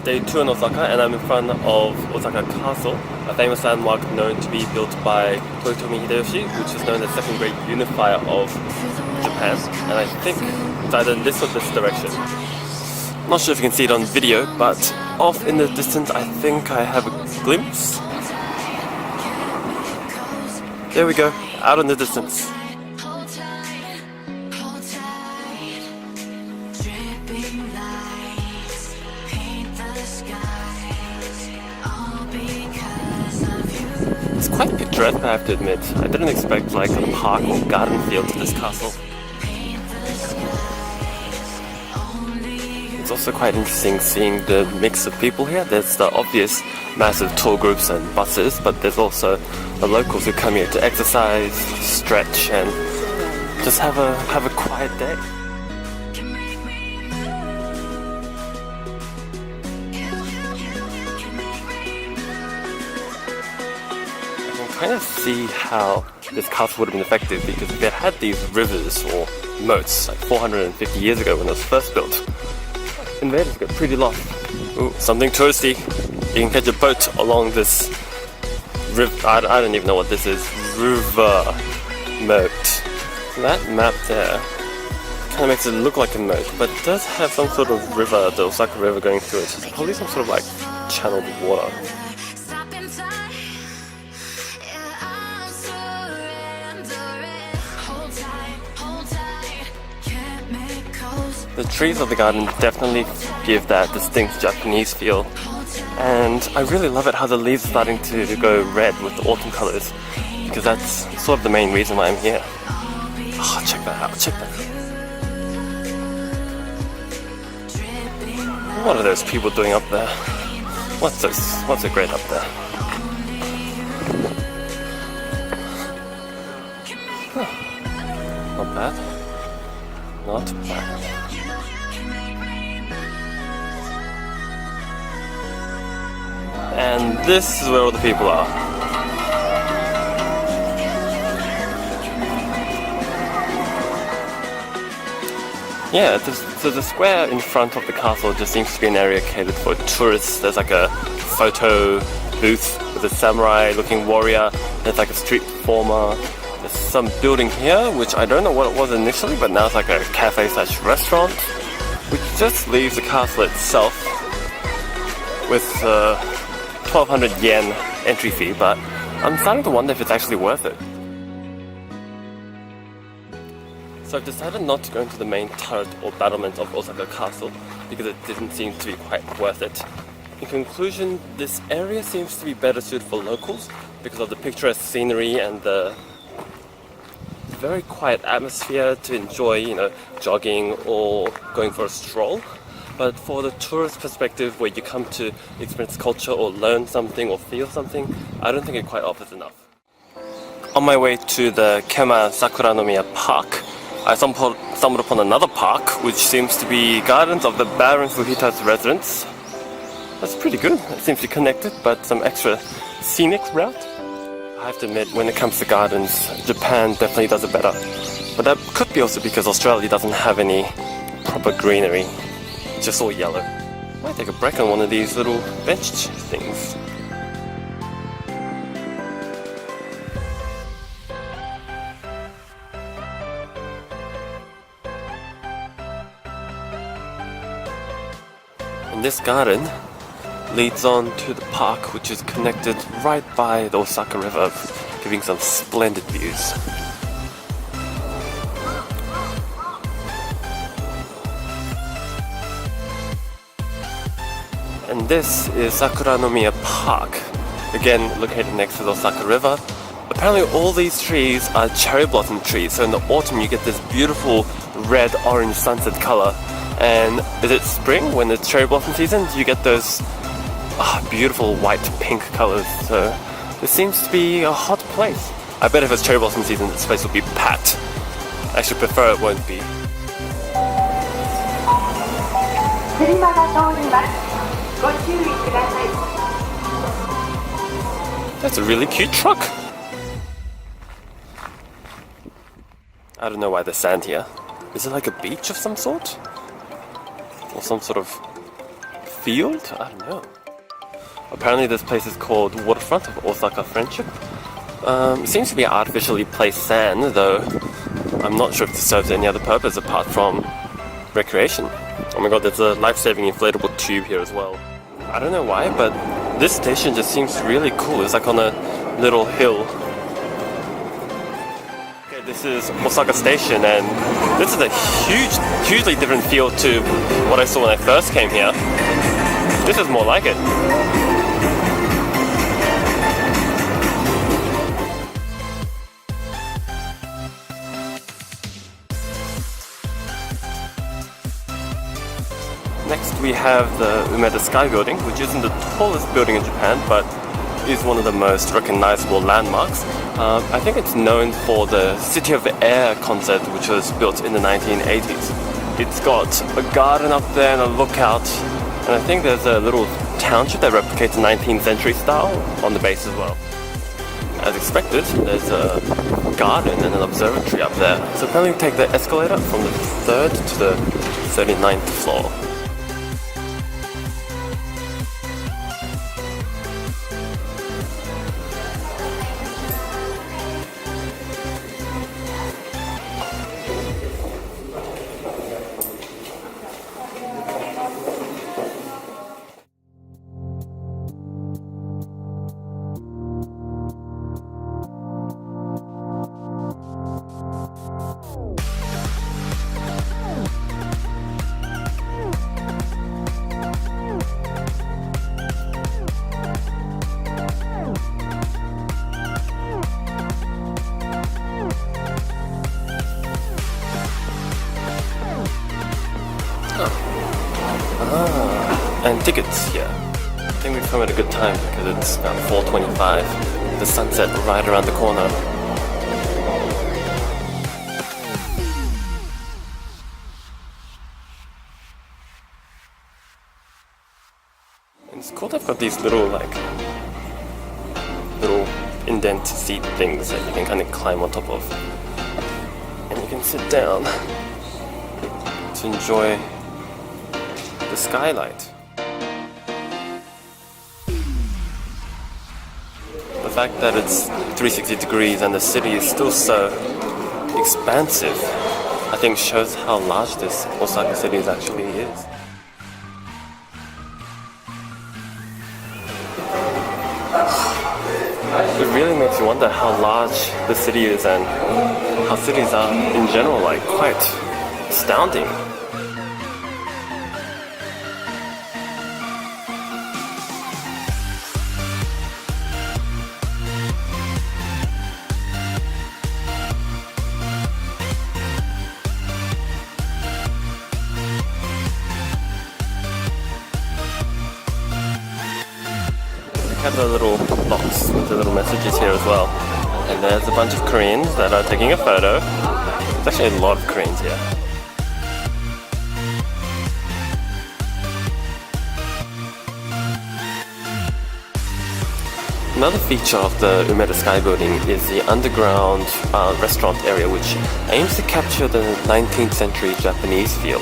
day 2 in Osaka, and I'm in front of Osaka Castle, a famous landmark known to be built by Toyotomi Hideyoshi, which is known as the second great unifier of Japan. And I think it's either this or this direction. I'm not sure if you can see it on video, but off in the distance I think I have a glimpse. There we go, out in the distance. It's quite picturesque, I have to admit. I didn't expect like a park or garden feel to this castle. It's also quite interesting seeing the mix of people here. There's the obvious massive tour groups and buses, but there's also the locals who come here to exercise, stretch, and just have a quiet day. I kind of see how this castle would have been effective, because if it had these rivers or moats like 450 years ago when it was first built, invaders got pretty lost. Ooh, something touristy. You can catch a boat along this river. I don't even know what this is. River moat. That map there kind of makes it look like a moat, but it does have some sort of river, the Osaka River, going through it. It's probably some sort of like channeled water. The trees of the garden definitely give that distinct Japanese feel, and I really love it how the leaves are starting to go red with the autumn colors, because that's sort of the main reason why I'm here. Oh, check that out, check that out. What are those people doing up there? What's so great up there? Huh. Not bad. Not bad. And this is where all the people are. Yeah, so the square in front of the castle just seems to be an area catered for tourists. There's like a photo booth with a samurai looking warrior. There's like a street performer. There's some building here, which I don't know what it was initially, but now it's like a cafe/restaurant, which just leaves the castle itself with 1,200 yen entry fee, but I'm starting to wonder if it's actually worth it. So I've decided not to go into the main turret or battlement of Osaka Castle because it didn't seem to be quite worth it. In conclusion, this area seems to be better suited for locals because of the picturesque scenery and the very quiet atmosphere to enjoy, jogging or going for a stroll. But for the tourist perspective, where you come to experience culture or learn something or feel something, I don't think it quite offers enough. On my way to the Kema Sakuranomiya Park, I stumbled upon another park, which seems to be gardens of the Baron Fujita's residence. That's pretty good. It seems to be connected, but some extra scenic route. I have to admit, when it comes to gardens, Japan definitely does it better. But that could be also because Australia doesn't have any proper greenery. Just all yellow. I might take a break on one of these little bench things. And this garden leads on to the park, which is connected right by the Osaka River, giving some splendid views. And this is Sakuranomiya Park, again located next to the Osaka River. Apparently all these trees are cherry blossom trees, so in the autumn you get this beautiful red-orange sunset color. And is it spring, when it's cherry blossom season, you get those beautiful white-pink colors. So this seems to be a hot place. I bet if it's cherry blossom season, this place will be packed. I should prefer it won't be. That's a really cute truck. I don't know why there's sand here. Is it like a beach of some sort? Or some sort of field? I don't know. Apparently this place is called Waterfront of Osaka Friendship. It seems to be artificially placed sand, though I'm not sure if this serves any other purpose apart from recreation. Oh my god, there's a life-saving inflatable tube here as well. I don't know why, but this station just seems really cool. It's like on a little hill. Okay, this is Osaka Station, and this is a hugely different feel to what I saw when I first came here. This is more like it. Next we have the Umeda Sky Building, which isn't the tallest building in Japan, but is one of the most recognizable landmarks. I think it's known for the City of the Air concept, which was built in the 1980s. It's got a garden up there and a lookout, and I think there's a little township that replicates the 19th century style on the base as well. As expected, there's a garden and an observatory up there. So apparently we take the escalator from the 3rd to the 39th floor. And tickets here. I think we've come at a good time because it's about 4:25. The sunset right around the corner. And it's cool they've got these little indent seat things that you can kind of climb on top of. And you can sit down to enjoy the skylight. The fact that it's 360 degrees and the city is still so expansive, I think shows how large this Osaka city actually is. It really makes you wonder how large the city is and how cities are in general, like quite astounding. Have the little box with the little messages here as well. And there's a bunch of Koreans that are taking a photo. There's actually a lot of Koreans here. Another feature of the Umeda Sky Building is the underground restaurant area, which aims to capture the 19th century Japanese feel.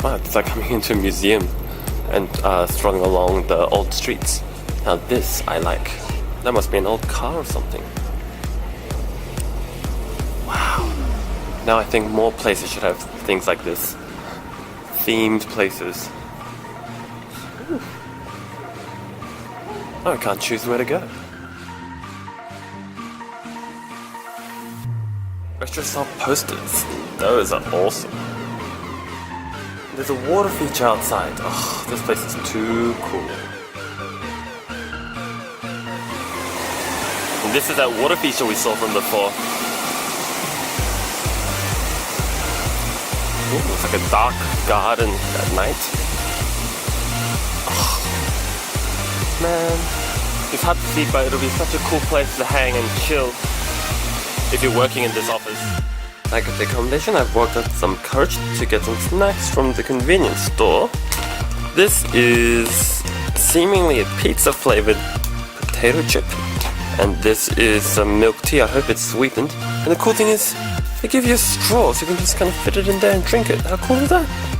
Wow, it's like coming into a museum and strolling along the old streets. Now this I like. That must be an old car or something. Wow. Now I think more places should have things like this. Themed places. Ooh. Oh, I can't choose where to go. Retro style posters. Those are awesome. There's a water feature outside. Oh, this place is too cool. And this is that water feature we saw from before. Ooh, it's like a dark garden at night. Oh, man, it's hard to see, but it'll be such a cool place to hang and chill if you're working in this office. Like at the accommodation, I've worked up some courage to get some snacks from the convenience store. This is seemingly a pizza flavored potato chip And this is some milk tea. I hope it's sweetened. And the cool thing is, they give you a straw so you can just kind of fit it in there and drink it. How cool is that?